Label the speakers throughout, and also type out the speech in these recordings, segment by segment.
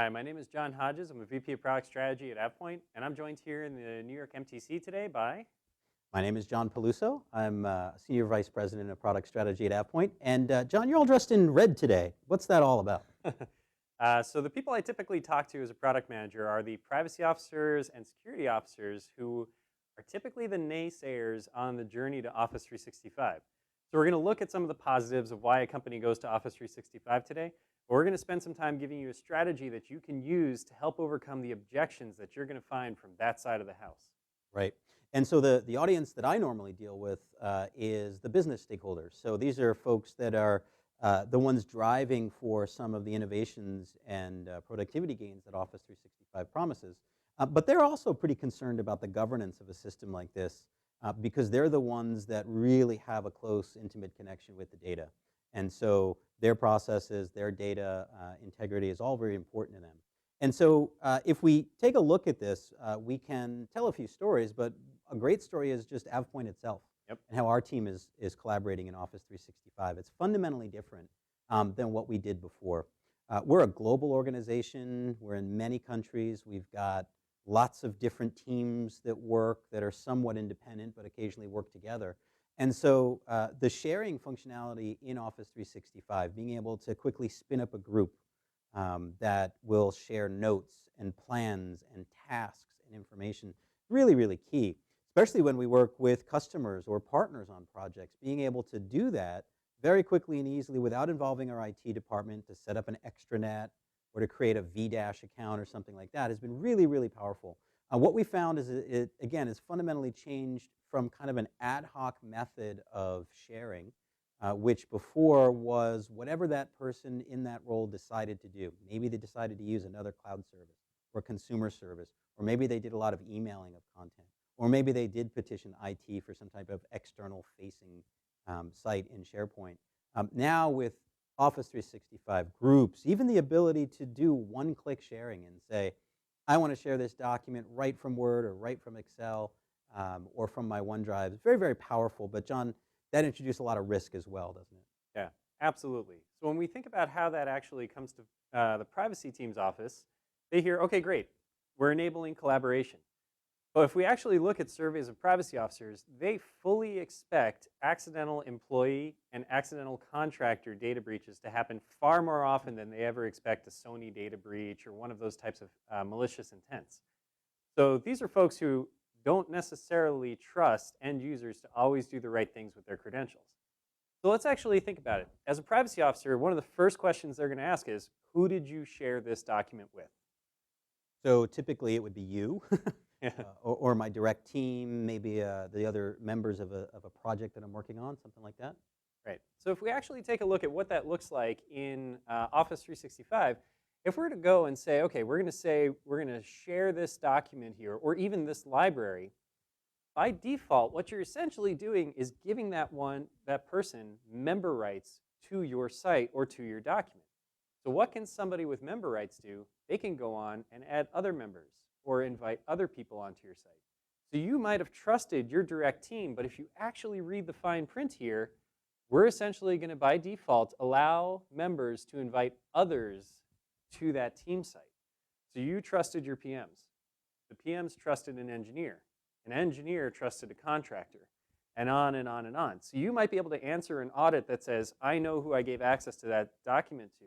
Speaker 1: Hi, my name is John Hodges. I'm a VP of Product Strategy at AvePoint, and I'm joined here in the New York MTC today by...
Speaker 2: My name is John Peluso. I'm Senior Vice President of Product Strategy at AvePoint. And John, you're all dressed in red today. What's that all about?
Speaker 1: So the people I typically talk to as a product manager are the privacy officers and security officers who are typically the naysayers on the journey to Office 365. So we're going to look at some of the positives of why a company goes to Office 365 today. But we're going to spend some time giving you a strategy that you can use to help overcome the objections that you're going to find from that side of the house.
Speaker 2: Right. And so the audience that I normally deal with is the business stakeholders. So these are folks that are the ones driving for some of the innovations and productivity gains that Office 365 promises. But they're also pretty concerned about the governance of a system like this because they're the ones that really have a close, intimate connection with the data. And so their processes, their data integrity is all very important to them. And so if we take a look at this, we can tell a few stories, but a great story is just AvePoint itself.
Speaker 1: Yep.
Speaker 2: And how our team is collaborating in Office 365. It's fundamentally different than what we did before. We're a global organization. We're in many countries. We've got lots of different teams that work that are somewhat independent but occasionally work together. And so the sharing functionality in Office 365, being able to quickly spin up a group that will share notes and plans and tasks and information, really, really key. Especially when we work with customers or partners on projects, being able to do that very quickly and easily without involving our IT department to set up an extranet or to create a VDash account or something like that has been really, really powerful. What we found is it, again, has fundamentally changed from kind of an ad hoc method of sharing, which before was whatever that person in that role decided to do. Maybe they decided to use another cloud service or consumer service, or maybe they did a lot of emailing of content. Or maybe they did petition IT for some type of external-facing site in SharePoint. Now with Office 365 groups, even the ability to do one-click sharing and say, I want to share this document right from Word or right from Excel or from my OneDrive. It's very, very powerful. But John, that introduced a lot of risk as well, doesn't it?
Speaker 1: Yeah, absolutely. So when we think about how that actually comes to the privacy team's office, they hear, okay, great, we're enabling collaboration. But if we actually look at surveys of privacy officers, they fully expect accidental employee and accidental contractor data breaches to happen far more often than they ever expect a Sony data breach or one of those types of malicious intents. So these are folks who don't necessarily trust end users to always do the right things with their credentials. So let's actually think about it. As a privacy officer, one of the first questions they're going to ask is, who did you share this document with?
Speaker 2: So typically it would be you.
Speaker 1: Yeah.
Speaker 2: Or my direct team, maybe the other members of a project that I'm working on, something like that.
Speaker 1: Right. So if we actually take a look at what that looks like in Office 365, if we're to go and say, okay, we're going to share this document here, or even this library, by default, what you're essentially doing is giving that person member rights to your site or to your document. So what can somebody with member rights do? They can go on and add other members or invite other people onto your site. So you might have trusted your direct team, but if you actually read the fine print here, we're essentially going to, by default, allow members to invite others to that team site. So you trusted your PMs. The PMs trusted an engineer. An engineer trusted a contractor, and on and on and on. So you might be able to answer an audit that says, I know who I gave access to that document to,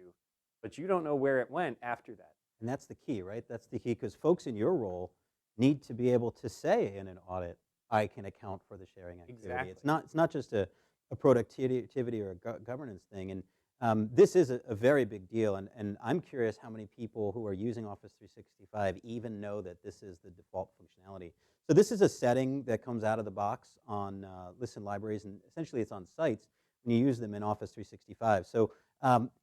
Speaker 1: but you don't know where it went after that.
Speaker 2: And that's the key, right? That's the key, because folks in your role need to be able to say in an audit, I can account for the sharing activity.
Speaker 1: Exactly.
Speaker 2: It's not just a productivity or a governance thing. And this is a very big deal. And I'm curious how many people who are using Office 365 even know that this is the default functionality. So this is a setting that comes out of the box on lists and libraries, and essentially it's on sites when you use them in Office 365. So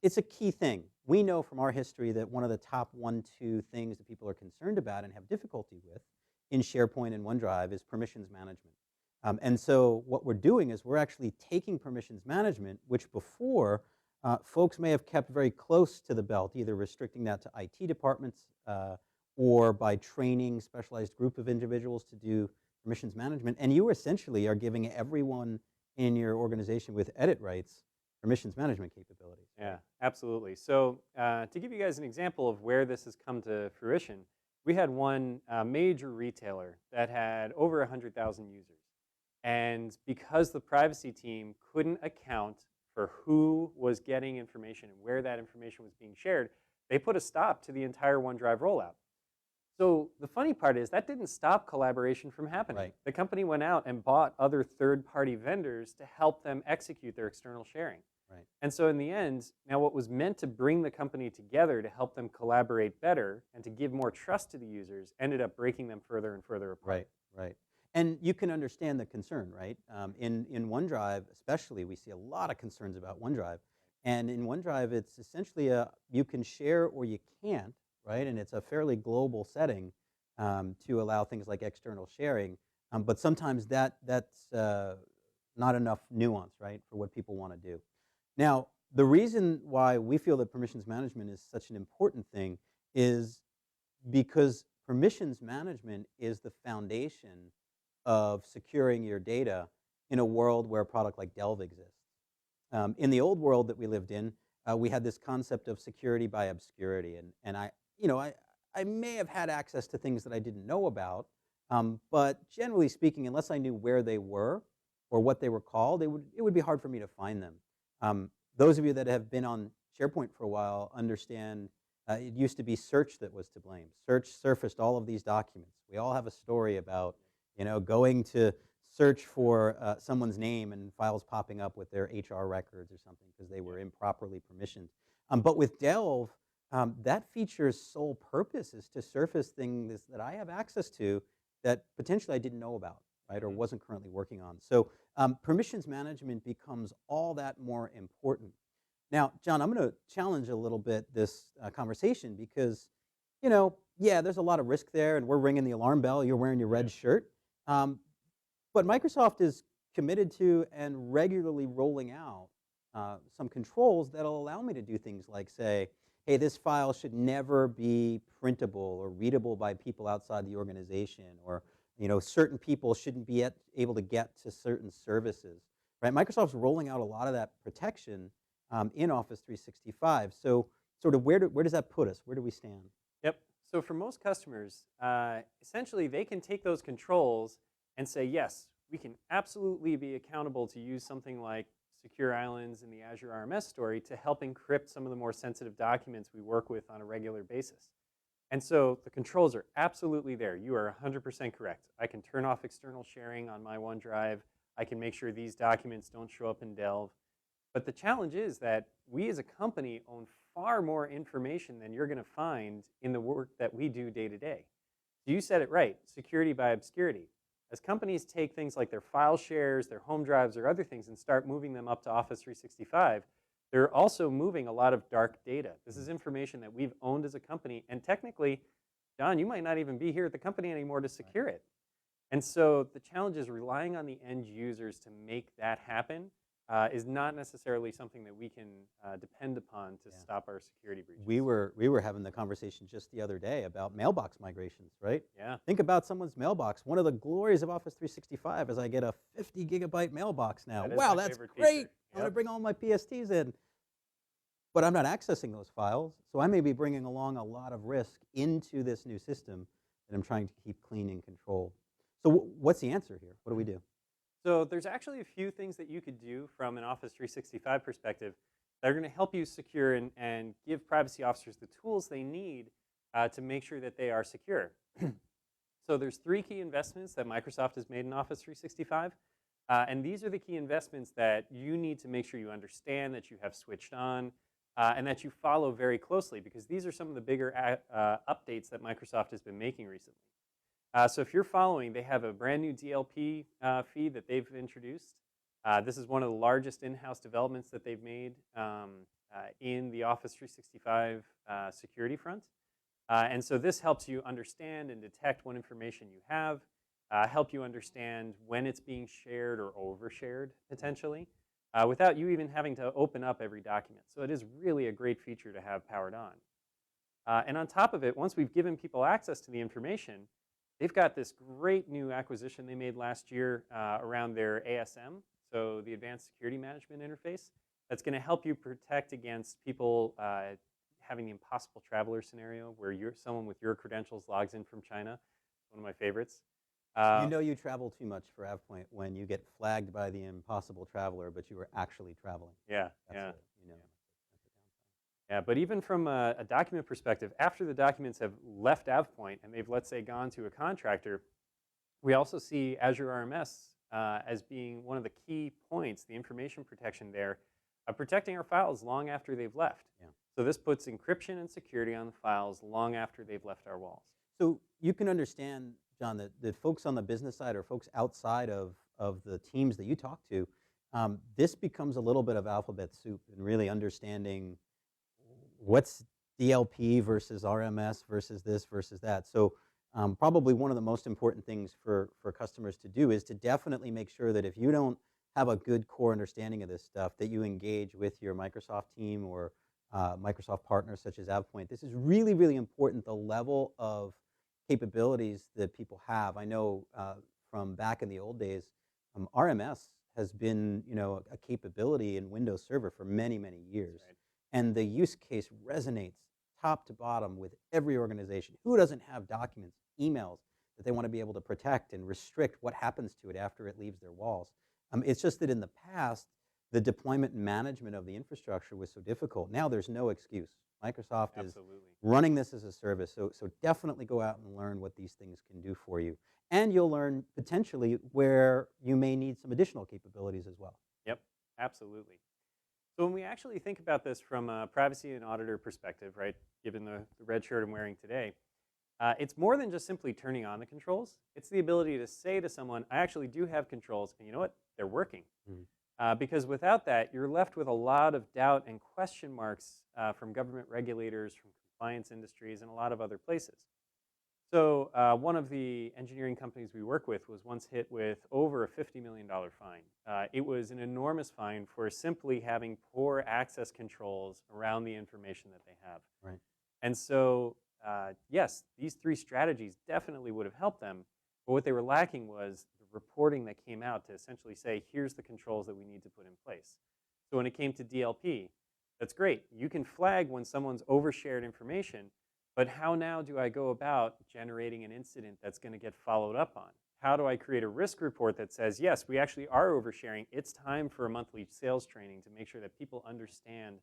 Speaker 2: it's a key thing. We know from our history that one of the top 1-2 things that people are concerned about and have difficulty with in SharePoint and OneDrive is permissions management. And so what we're doing is we're actually taking permissions management, which before folks may have kept very close to the belt, either restricting that to IT departments or by training specialized group of individuals to do permissions management. And you essentially are giving everyone in your organization with edit rights permissions management capabilities.
Speaker 1: Yeah, absolutely. So to give you guys an example of where this has come to fruition, we had one major retailer that had over 100,000 users. And because the privacy team couldn't account for who was getting information and where that information was being shared, they put a stop to the entire OneDrive rollout. So the funny part is that didn't stop collaboration from happening.
Speaker 2: Right.
Speaker 1: The company went out and bought other third-party vendors to help them execute their external sharing.
Speaker 2: Right.
Speaker 1: And so in the end, now what was meant to bring the company together to help them collaborate better and to give more trust to the users ended up breaking them further and further apart.
Speaker 2: Right, right. And you can understand the concern, right? In OneDrive, especially, we see a lot of concerns about OneDrive. And in OneDrive, it's essentially you can share or you can't, right? And it's a fairly global setting to allow things like external sharing. But sometimes that's not enough nuance, right, for what people want to do. Now, the reason why we feel that permissions management is such an important thing is because permissions management is the foundation of securing your data in a world where a product like Delve exists. In the old world that we lived in, we had this concept of security by obscurity, and I may have had access to things that I didn't know about, but generally speaking, unless I knew where they were or what they were called, it would be hard for me to find them. Those of you that have been on SharePoint for a while understand it used to be search that was to blame. Search surfaced all of these documents. We all have a story about going to search for someone's name and files popping up with their HR records or something because they were improperly permissioned. But with Delve, that feature's sole purpose is to surface things that I have access to that potentially I didn't know about, right, or wasn't currently working on. So permissions management becomes all that more important. Now, John, I'm going to challenge a little bit this conversation because, yeah, there's a lot of risk there, and we're ringing the alarm bell. You're wearing your red shirt. But Microsoft is committed to and regularly rolling out some controls that'll allow me to do things like say, hey, this file should never be printable or readable by people outside the organization, or certain people shouldn't be able to get to certain services. Right? Microsoft's rolling out a lot of that protection in Office 365. So sort of where does that put us? Where do we stand?
Speaker 1: Yep. So for most customers, essentially they can take those controls and say, yes, we can absolutely be accountable to use something like Secure Islands in the Azure RMS story to help encrypt some of the more sensitive documents we work with on a regular basis. And so the controls are absolutely there. You are 100% correct. I can turn off external sharing on my OneDrive. I can make sure these documents don't show up in Delve. But the challenge is that we as a company own far more information than you're going to find in the work that we do day to day. So you said it right, security by obscurity. As companies take things like their file shares, their home drives, or other things and start moving them up to Office 365, they're also moving a lot of dark data. This is information that we've owned as a company, and technically, John, you might not even be here at the company anymore to secure it. And so the challenge is relying on the end users to make that happen is not necessarily something that we can depend upon to stop our security breaches.
Speaker 2: We were having the conversation just the other day about mailbox migrations, right?
Speaker 1: Yeah.
Speaker 2: Think about someone's mailbox. One of the glories of Office 365 is I get a 50 gigabyte mailbox now. Wow, that's great.
Speaker 1: Yep.
Speaker 2: I'm going to bring all my PSTs in. But I'm not accessing those files, so I may be bringing along a lot of risk into this new system that I'm trying to keep clean and controlled. So what's the answer here? What do we do?
Speaker 1: So there's actually a few things that you could do from an Office 365 perspective that are going to help you secure and give privacy officers the tools they need to make sure that they are secure. So there's 3 key investments that Microsoft has made in Office 365. And these are the key investments that you need to make sure you understand, that you have switched on, and that you follow very closely, because these are some of the bigger updates that Microsoft has been making recently. So if you're following, they have a brand new DLP feed that they've introduced. This is one of the largest in-house developments that they've made in the Office 365 security front. And so this helps you understand and detect what information you have, help you understand when it's being shared or overshared potentially, without you even having to open up every document. So it is really a great feature to have powered on. And on top of it, once we've given people access to the information, they've got this great new acquisition they made last year around their ASM, so the Advanced Security Management Interface. that's going to help you protect against people having the impossible traveler scenario where someone with your credentials logs in from China. One of my favorites.
Speaker 2: You know you travel too much for AvePoint when you get flagged by the impossible traveler, but you were actually traveling.
Speaker 1: Yeah,
Speaker 2: That's
Speaker 1: yeah.
Speaker 2: you know, that's a downside.
Speaker 1: Yeah, but even from a document perspective, after the documents have left AvePoint and they've, let's say, gone to a contractor, we also see Azure RMS as being one of the key points, the information protection there, of protecting our files long after they've left.
Speaker 2: Yeah.
Speaker 1: So this puts encryption and security on the files long after they've left our walls.
Speaker 2: So you can understand, John, that folks on the business side or folks outside of the teams that you talk to, this becomes a little bit of alphabet soup and really understanding what's DLP versus RMS versus this versus that. So probably one of the most important things for customers to do is to definitely make sure that if you don't have a good core understanding of this stuff, that you engage with your Microsoft team or Microsoft partners such as AvePoint. This is really, really important, the level of capabilities that people have. I know from back in the old days, RMS has been, a capability in Windows Server for many, many years.
Speaker 1: Right.
Speaker 2: And the use case resonates top to bottom with every organization. Who doesn't have documents, emails that they want to be able to protect and restrict what happens to it after it leaves their walls? It's just that in the past, the deployment and management of the infrastructure was so difficult. Now there's no excuse. Microsoft is running this as a service, so definitely go out and learn what these things can do for you. And you'll learn potentially where you may need some additional capabilities as well.
Speaker 1: Yep, absolutely. So when we actually think about this from a privacy and auditor perspective, right, given the red shirt I'm wearing today, it's more than just simply turning on the controls. It's the ability to say to someone, I actually do have controls, and you know what? They're working.
Speaker 2: Mm-hmm.
Speaker 1: Because without that, you're left with a lot of doubt and question marks from government regulators, from compliance industries, and a lot of other places. So one of the engineering companies we work with was once hit with over a $50 million fine. It was an enormous fine for simply having poor access controls around the information that they have.
Speaker 2: Right.
Speaker 1: And so, yes, these three strategies definitely would have helped them, but what they were lacking was the reporting that came out to essentially say, here's the controls that we need to put in place. So when it came to DLP, that's great. You can flag when someone's overshared information, but how now do I go about generating an incident that's going to get followed up on? How do I create a risk report that says, yes, we actually are oversharing. It's time for a monthly sales training to make sure that people understand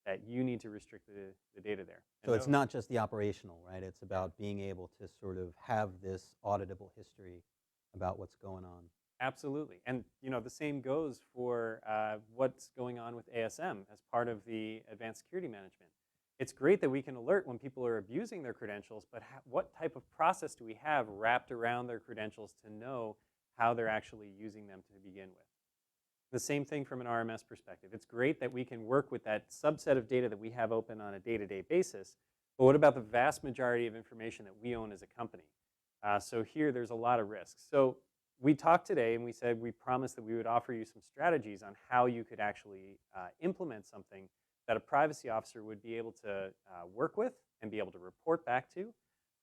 Speaker 1: that you need to restrict the data there.
Speaker 2: So it's not just the operational, right? It's about being able to sort of have this auditable history about what's going on.
Speaker 1: Absolutely. And the same goes for what's going on with ASM as part of the advanced security management. It's great that we can alert when people are abusing their credentials, but what type of process do we have wrapped around their credentials to know how they're actually using them to begin with? The same thing from an RMS perspective. It's great that we can work with that subset of data that we have open on a day-to-day basis, but what about the vast majority of information that we own as a company? So here, there's a lot of risks. So we talked today and we said we promised that we would offer you some strategies on how you could actually implement something that a privacy officer would be able to work with and be able to report back to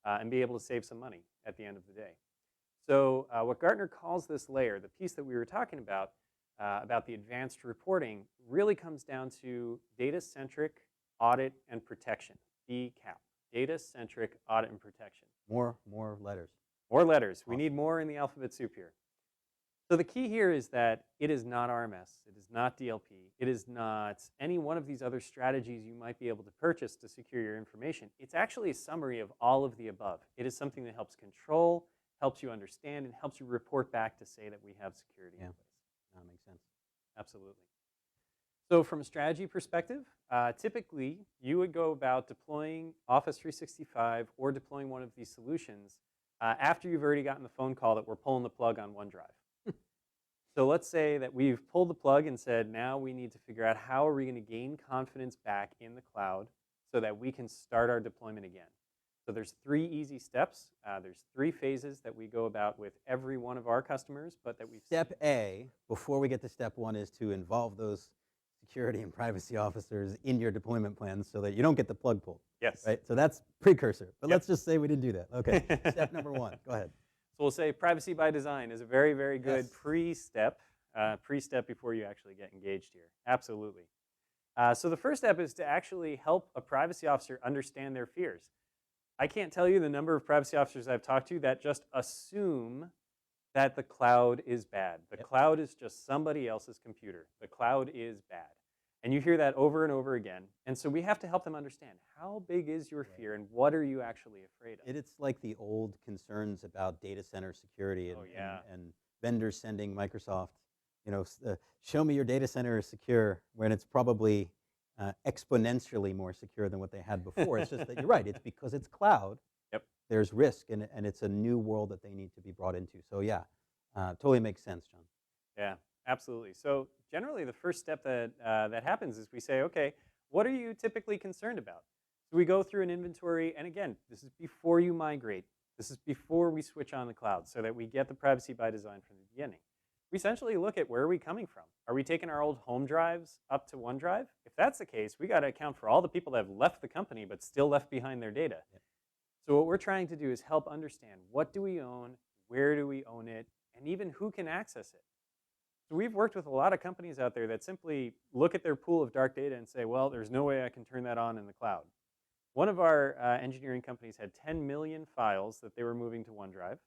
Speaker 1: and be able to save some money at the end of the day. So what Gartner calls this layer, the piece that we were talking about the advanced reporting, really comes down to data-centric audit and protection, DCAP, data-centric audit and protection.
Speaker 2: More letters.
Speaker 1: More letters.
Speaker 2: Awesome.
Speaker 1: We need more in the alphabet soup here. So the key here is that it is not RMS, it is not DLP, it is not any one of these other strategies you might be able to purchase to secure your information. It's actually a summary of all of the above. It is something that helps control, helps you understand, and helps you report back to say that we have security in place.
Speaker 2: That makes sense.
Speaker 1: Absolutely. So from a strategy perspective, typically you would go about deploying Office 365 or deploying one of these solutions after you've already gotten the phone call that we're pulling the plug on OneDrive. So let's say that we've pulled the plug and said, now we need to figure out how are we going to gain confidence back in the cloud so that we can start our deployment again. So there's 3 easy steps. There's 3 phases that we go about with every one of our customers, but that we've
Speaker 2: Step A, before we get to step 1, is to involve those security and privacy officers in your deployment plans so that you don't get the plug pulled.
Speaker 1: Yes.
Speaker 2: Right? So that's precursor. But
Speaker 1: Yep.
Speaker 2: let's just say we didn't do that. Okay. Step number 1. Go ahead.
Speaker 1: So we'll say privacy by design is a very, very good
Speaker 2: Yes.
Speaker 1: pre-step before you actually get engaged here. Absolutely. So the first step is to actually help a privacy officer understand their fears. I can't tell you the number of privacy officers I've talked to that just assume that the cloud is bad. The
Speaker 2: Yep.
Speaker 1: cloud is just somebody else's computer. The cloud is bad. And you hear that over and over again. And so we have to help them understand, how big is your fear and what are you actually afraid of?
Speaker 2: It's like the old concerns about data center security
Speaker 1: Oh, yeah.
Speaker 2: and vendors sending Microsoft, show me your data center is secure, when it's probably exponentially more secure than what they had before. It's just that you're right. It's because it's cloud.
Speaker 1: Yep.
Speaker 2: There's risk, and it's a new world that they need to be brought into. So yeah, totally makes sense, John.
Speaker 1: Yeah, absolutely. So generally, the first step that happens is we say, okay, what are you typically concerned about? So we go through an inventory, and again, this is before you migrate. This is before we switch on the cloud, so that we get the privacy by design from the beginning. We essentially look at, where are we coming from? Are we taking our old home drives up to OneDrive? If that's the case, we got to account for all the people that have left the company but still left behind their data.
Speaker 2: Yep.
Speaker 1: So what we're trying to do is help understand, what do we own, where do we own it, and even who can access it. So we've worked with a lot of companies out there that simply look at their pool of dark data and say, well, there's no way I can turn that on in the cloud. One of our engineering companies had 10 million files that they were moving to OneDrive.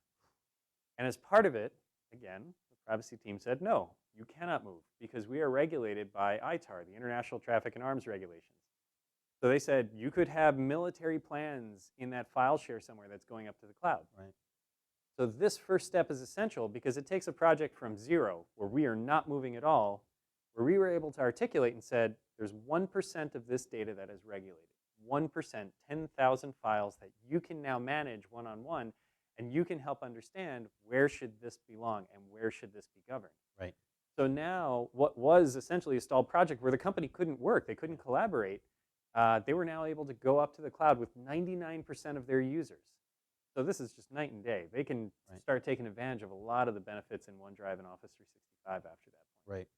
Speaker 1: And as part of it, again, the privacy team said, no, you cannot move, because we are regulated by ITAR, the International Traffic in Arms Regulations. So they said, you could have military plans in that file share somewhere that's going up to the cloud.
Speaker 2: Right.
Speaker 1: So this first step is essential, because it takes a project from zero, where we are not moving at all, where we were able to articulate and said, there's 1% of this data that is regulated. 1%, 10,000 files that you can now manage one-on-one, and you can help understand, where should this belong and where should this be governed.
Speaker 2: Right.
Speaker 1: So now, what was essentially a stalled project where the company couldn't work, they couldn't collaborate, they were now able to go up to the cloud with 99% of their users. So this is just night and day. They can start taking advantage of a lot of the benefits in OneDrive and Office 365 after that point.
Speaker 2: Right.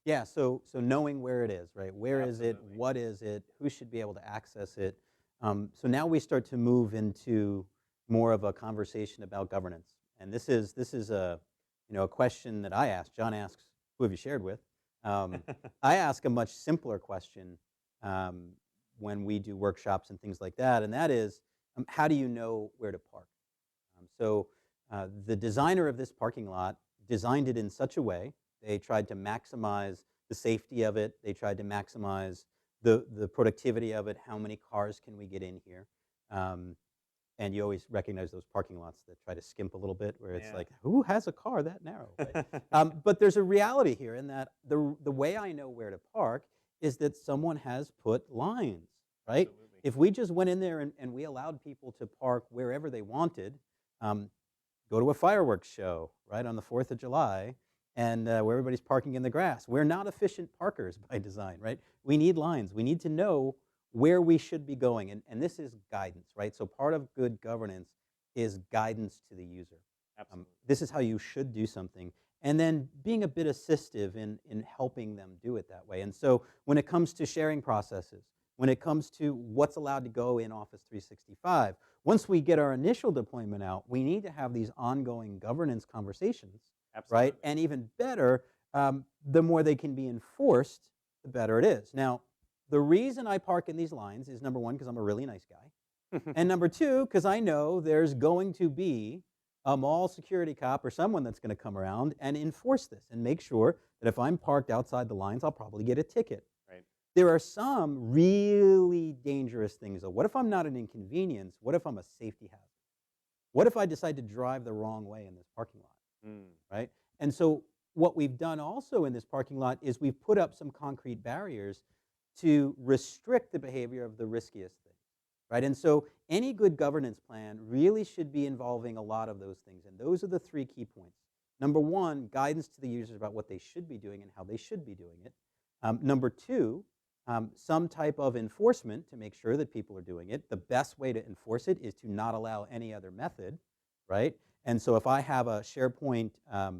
Speaker 2: Yeah, so knowing where it is, right? Where is it?
Speaker 1: Absolutely.
Speaker 2: What is it? Who should be able to access it? So now we start to move into more of a conversation about governance. And this is a a question that I ask. John asks, "Who have you shared with?" I ask a much simpler question when we do workshops and things like that, and that is, how do you know where to park? The designer of this parking lot designed it in such a way. They tried to maximize the safety of it. They tried to maximize the productivity of it. How many cars can we get in here? And you always recognize those parking lots that try to skimp a little bit, where it's like, who has a car that narrow? Right? But there's a reality here in that the way I know where to park is that someone has put lines, right?
Speaker 1: Absolutely.
Speaker 2: If we just went in there and we allowed people to park wherever they wanted, go to a fireworks show, right, on the 4th of July, and where everybody's parking in the grass. We're not efficient parkers by design, right? We need lines. We need to know where we should be going, and this is guidance, right? So part of good governance is guidance to the user.
Speaker 1: Absolutely.
Speaker 2: This is how you should do something, and then being a bit assistive in helping them do it that way. And so when it comes to sharing processes, when it comes to what's allowed to go in Office 365, once we get our initial deployment out, we need to have these ongoing governance conversations.
Speaker 1: Absolutely.
Speaker 2: Right? And even better, the more they can be enforced, the better it is. Now, the reason I park in these lines is, number one, because I'm a really nice guy. And number two, because I know there's going to be a mall security cop or someone that's going to come around and enforce this and make sure that if I'm parked outside the lines, I'll probably get a ticket.
Speaker 1: Right.
Speaker 2: There are some really dangerous things, though. What if I'm not an inconvenience? What if I'm a safety hazard? What if I decide to drive the wrong way in this parking lot? Right? And so what we've done also in this parking lot is we've put up some concrete barriers to restrict the behavior of the riskiest things, right? And so any good governance plan really should be involving a lot of those things, and those are the 3 key points. Number one, guidance to the users about what they should be doing and how they should be doing it. Number two, some type of enforcement to make sure that people are doing it. The best way to enforce it is to not allow any other method, right? And so if I have a SharePoint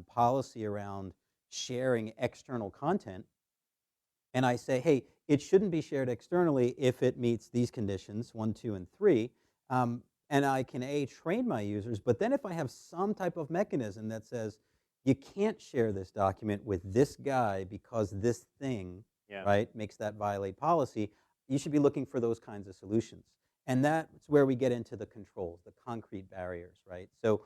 Speaker 2: policy around sharing external content, and I say, hey, it shouldn't be shared externally if it meets these conditions, 1, 2, and 3, and I can, train my users, but then if I have some type of mechanism that says, you can't share this document with this guy because this thing
Speaker 1: Yeah.
Speaker 2: right, makes that violate policy, you should be looking for those kinds of solutions. And that's where we get into the controls, the concrete barriers, right? So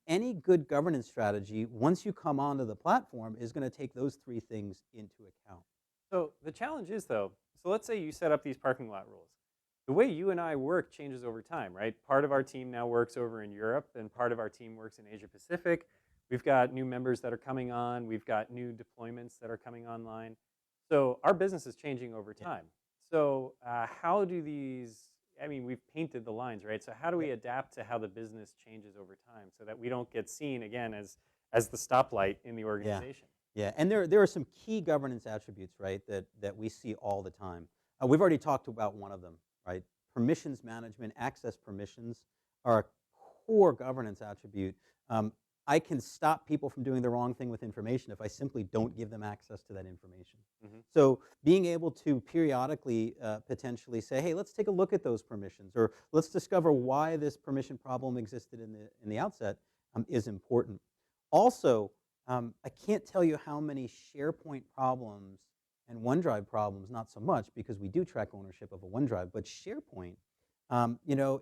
Speaker 2: any good governance strategy, once you come onto the platform, is going to take those three things into account.
Speaker 1: So the challenge is though, so let's say you set up these parking lot rules. The way you and I work changes over time, right? Part of our team now works over in Europe and part of our team works in Asia Pacific. We've got new members that are coming on. We've got new deployments that are coming online. So our business is changing over
Speaker 2: Yeah.
Speaker 1: time. So how do these, I mean, we've painted the lines, right? So how do we adapt to how the business changes over time so that we don't get seen again as the stoplight in the
Speaker 2: Yeah.
Speaker 1: organization?
Speaker 2: Yeah, and there are some key governance attributes, right, that we see all the time. We've already talked about one of them, right? Permissions management, access permissions are a core governance attribute. I can stop people from doing the wrong thing with information if I simply don't give them access to that information.
Speaker 1: Hmm.
Speaker 2: So being able to periodically potentially say, hey, let's take a look at those permissions, or let's discover why this permission problem existed in the outset is important. Also, I can't tell you how many SharePoint problems and OneDrive problems, not so much because we do track ownership of a OneDrive, but SharePoint,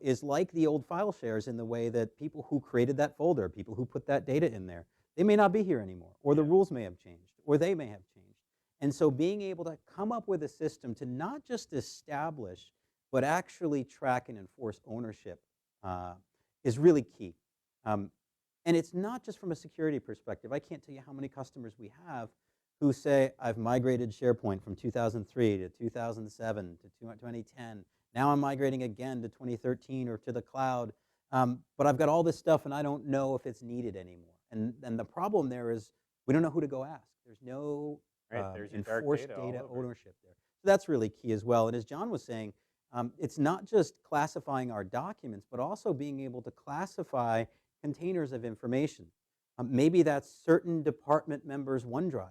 Speaker 2: is like the old file shares in the way that people who created that folder, people who put that data in there, they may not be here anymore, or the
Speaker 1: Yeah.
Speaker 2: rules may have changed, or they may have changed. And so being able to come up with a system to not just establish, but actually track and enforce ownership uh, is really key. Um, and it's not just from a security perspective. I can't tell you how many customers we have who say, I've migrated SharePoint from 2003 to 2007 to 2010. Now I'm migrating again to 2013 or to the cloud. But I've got all this stuff and I don't know if it's needed anymore. And the problem there is we don't know who to go ask. There's no
Speaker 1: Right, there's your dark
Speaker 2: enforced
Speaker 1: data all
Speaker 2: data
Speaker 1: over.
Speaker 2: ownership there. So that's really key as well. And as John was saying, it's not just classifying our documents, but also being able to classify containers of information. Maybe that's certain department members' OneDrives.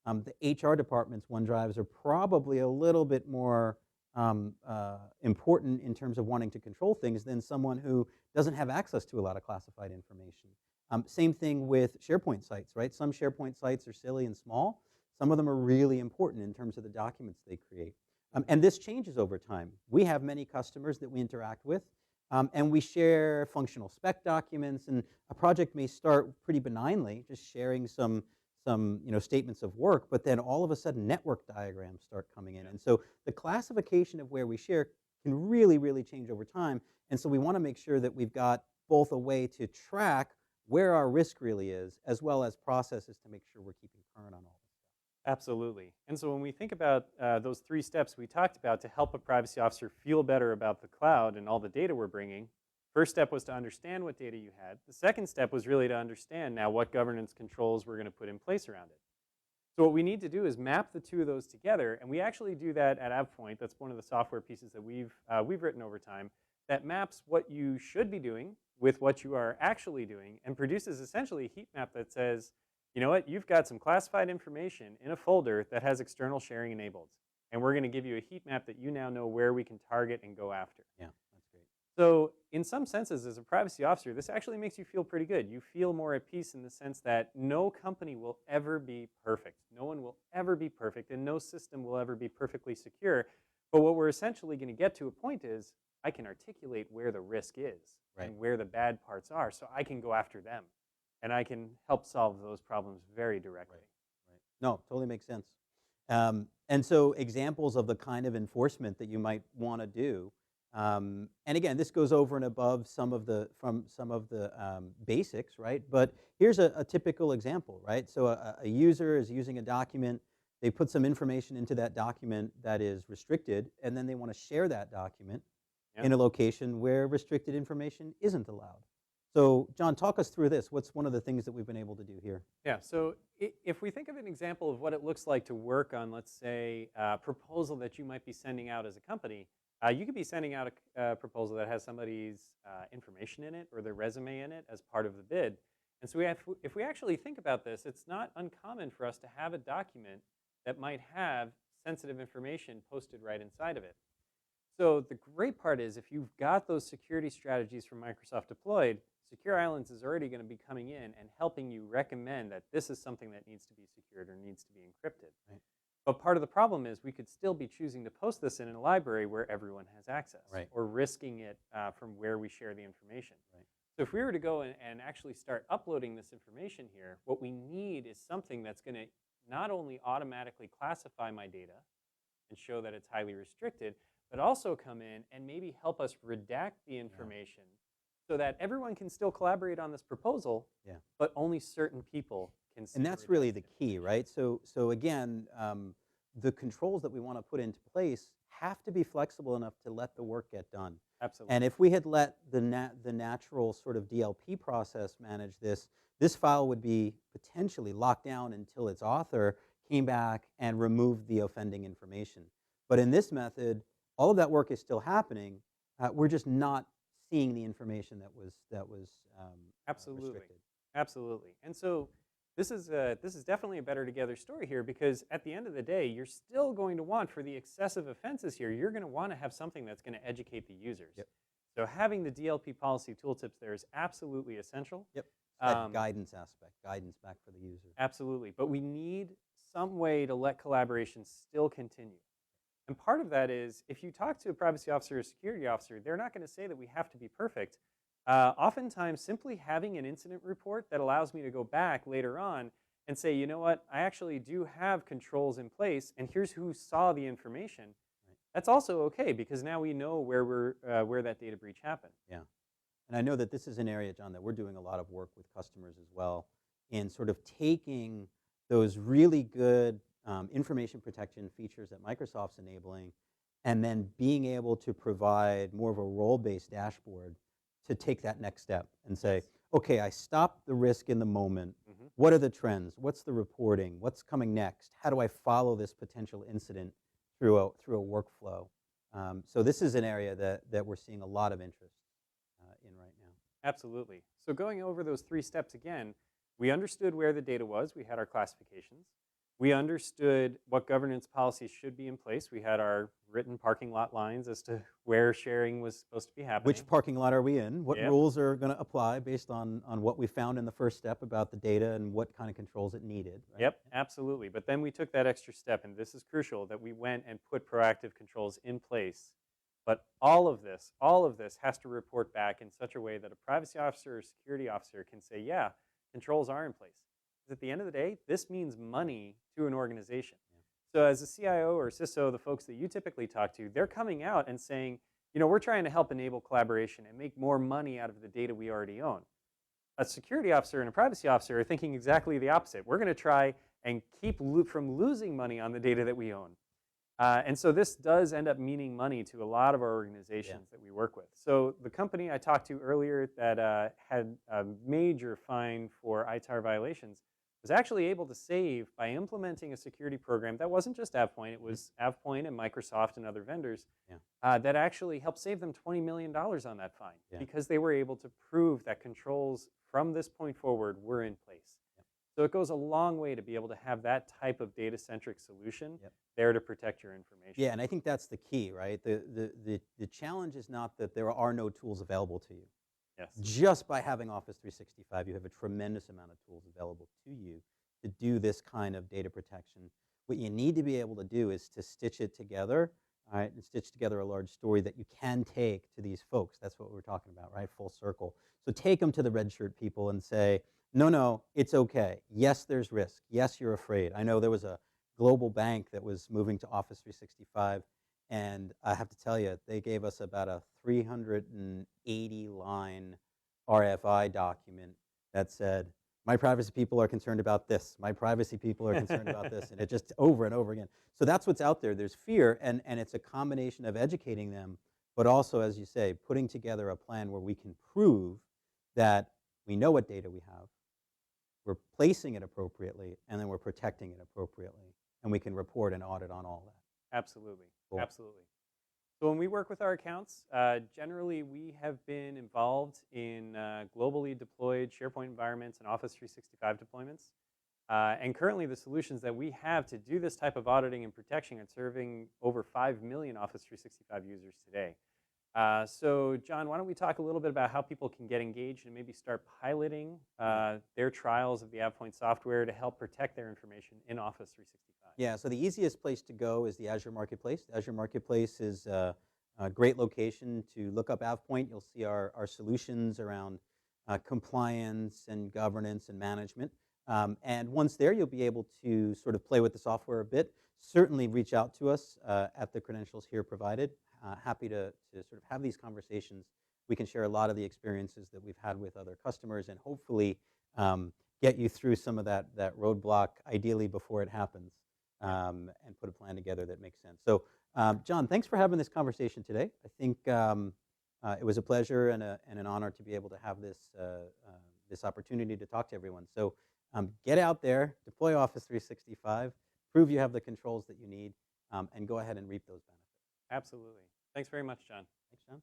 Speaker 2: The HR department's OneDrives are probably a little bit more important in terms of wanting to control things than someone who doesn't have access to a lot of classified information. Same thing with SharePoint sites, right? Some SharePoint sites are silly and small. Some of them are really important in terms of the documents they create. And this changes over time. We have many customers that we interact with, and we share functional spec documents, and a project may start pretty benignly, just sharing some statements of work, but then all of a sudden network diagrams start coming in.
Speaker 1: Yeah.
Speaker 2: And so the classification of where we share can really, really change over time. And so we want to make sure that we've got both a way to track where our risk really is, as well as processes to make sure we're keeping current on all this stuff.
Speaker 1: Absolutely. And so when we think about those three steps we talked about to help a privacy officer feel better about the cloud and all the data we're bringing, first step was to understand what data you had. The second step was really to understand now what governance controls we're going to put in place around it. So what we need to do is map the two of those together, and we actually do that at AvePoint. That's one of the software pieces that we've written over time that maps what you should be doing with what you are actually doing and produces essentially a heat map that says, you know what, you've got some classified information in a folder that has external sharing enabled. And we're going to give you a heat map that you now know where we can target and go after.
Speaker 2: Yeah, that's great.
Speaker 1: So in some senses, as a privacy officer, this actually makes you feel pretty good. You feel more at peace in the sense that no company will ever be perfect. No one will ever be perfect, and no system will ever be perfectly secure. But what we're essentially going to get to a point is I can articulate where the risk is
Speaker 2: Right.
Speaker 1: and where the bad parts are, so I can go after them. And I can help solve those problems very directly.
Speaker 2: Right. No, totally makes sense. And so examples of the kind of enforcement that you might want to do, and again, this goes over and above some of the basics, right? But here's a typical example, right? So a user is using a document, they put some information into that document that is restricted, and then they want to share that document in a location where restricted information isn't allowed. So, John, talk us through this. What's one of the things that we've been able to do here?
Speaker 1: Yeah, so if we think of an example of what it looks like to work on, let's say, a proposal that you might be sending out as a company, you could be sending out a proposal that has somebody's information in it or their resume in it as part of the bid. And so if we actually think about this, it's not uncommon for us to have a document that might have sensitive information posted right inside of it. So the great part is if you've got those security strategies from Microsoft deployed, Secure Islands is already going to be coming in and helping you recommend that this is something that needs to be secured or needs to be encrypted.
Speaker 2: Right.
Speaker 1: But part of the problem is we could still be choosing to post this in a library where everyone has access,
Speaker 2: Right.
Speaker 1: or risking it from where we share the information.
Speaker 2: Right.
Speaker 1: So if we were to go and actually start uploading this information here, what we need is something that's going to not only automatically classify my data and show that it's highly restricted, but also come in and maybe help us redact the information so that everyone can still collaborate on this proposal,
Speaker 2: Yeah.
Speaker 1: but only certain people can see.
Speaker 2: And that's really the key, right? So again, the controls that we want to put into place have to be flexible enough to let the work get done.
Speaker 1: Absolutely.
Speaker 2: And if we had let the natural sort of DLP process manage this, this file would be potentially locked down until its author came back and removed the offending information. But in this method, all of that work is still happening. We're just not seeing the information that was
Speaker 1: Absolutely.
Speaker 2: restricted.
Speaker 1: Absolutely. And so this is definitely a better together story here, because at the end of the day, you're still going to want, for the excessive offenses here, you're going to want to have something that's going to educate the users.
Speaker 2: Yep.
Speaker 1: So having the DLP policy tooltips there is absolutely essential.
Speaker 2: Yep. That guidance aspect, guidance back for the user.
Speaker 1: Absolutely. But we need some way to let collaboration still continue. And part of that is, if you talk to a privacy officer or security officer, they're not going to say that we have to be perfect. Oftentimes, simply having an incident report that allows me to go back later on and say, you know what, I actually do have controls in place, and here's who saw the information.
Speaker 2: Right.
Speaker 1: That's also okay, because now we know where that data breach happened.
Speaker 2: Yeah. And I know that this is an area, John, that we're doing a lot of work with customers as well in sort of taking those really good information protection features that Microsoft's enabling and then being able to provide more of a role-based dashboard to take that next step and say, okay, I stopped the risk in the moment.
Speaker 1: Mhm.
Speaker 2: What are the trends? What's the reporting? What's coming next? How do I follow this potential incident through a workflow? So this is an area that we're seeing a lot of interest in right now.
Speaker 1: Absolutely. So going over those 3 steps again, we understood where the data was. We had our classifications. We understood what governance policies should be in place. We had our written parking lot lines as to where sharing was supposed to be happening.
Speaker 2: Which parking lot are we in? What
Speaker 1: Yep.
Speaker 2: rules are going to apply based on what we found in the first step about the data and what kind of controls it needed? Right?
Speaker 1: Yep, absolutely. But then we took that extra step, and this is crucial, that we went and put proactive controls in place. But all of this has to report back in such a way that a privacy officer or security officer can say, yeah, controls are in place. Because at the end of the day, this means money to an organization. Yeah. So as a CIO or CISO, the folks that you typically talk to, they're coming out and saying, you know, we're trying to help enable collaboration and make more money out of the data we already own. A security officer and a privacy officer are thinking exactly the opposite. We're going to try and keep from losing money on the data that we own. And so this does end up meaning money to a lot of our organizations that we work with. So the company I talked to earlier that had a major fine for ITAR violations was actually able to save, by implementing a security program that wasn't just AvePoint, it was AvePoint and Microsoft and other vendors, that actually helped save them $20 million on that fine, because they were able to prove that controls from this point forward were in place. So it goes a long way to be able to have that type of data-centric solution there to protect your information.
Speaker 2: Yeah, and I think that's the key, right? The challenge is not that there are no tools available to you.
Speaker 1: Yes.
Speaker 2: Just by having Office 365, you have a tremendous amount of tools available to you to do this kind of data protection. What you need to be able to do is to stitch it together, all right, and stitch together a large story that you can take to these folks. That's what we're talking about, right? Full circle. So take them to the red shirt people and say, no, it's okay. Yes, there's risk. Yes, you're afraid. I know there was a global bank that was moving to Office 365, and I have to tell you, they gave us about a 380-line RFI document that said, my privacy people are concerned about this. My privacy people are concerned about this. And it just over and over again. So that's what's out there. There's fear, and it's a combination of educating them, but also, as you say, putting together a plan where we can prove that we know what data we have, we're placing it appropriately, and then we're protecting it appropriately. And we can report and audit on all that.
Speaker 1: Absolutely.
Speaker 2: Cool.
Speaker 1: Absolutely. So when we work with our accounts, generally we have been involved in globally deployed SharePoint environments and Office 365 deployments. And currently the solutions that we have to do this type of auditing and protection are serving over 5 million Office 365 users today. So, John, why don't we talk a little bit about how people can get engaged and maybe start piloting their trials of the AvePoint software to help protect their information in Office 365?
Speaker 2: Yeah, so the easiest place to go is the Azure Marketplace. The Azure Marketplace is a great location to look up AvePoint. You'll see our solutions around compliance and governance and management. And once there, you'll be able to sort of play with the software a bit. Certainly reach out to us at the credentials here provided. Happy to sort of have these conversations. We can share a lot of the experiences that we've had with other customers and hopefully get you through some of that roadblock, ideally before it happens, and put a plan together that makes sense. So, John, thanks for having this conversation today. I think it was a pleasure and an honor to be able to have this opportunity to talk to everyone. So get out there, deploy Office 365, prove you have the controls that you need, and go ahead and reap those benefits.
Speaker 1: Absolutely. Thanks very much, John.
Speaker 2: Thanks, John.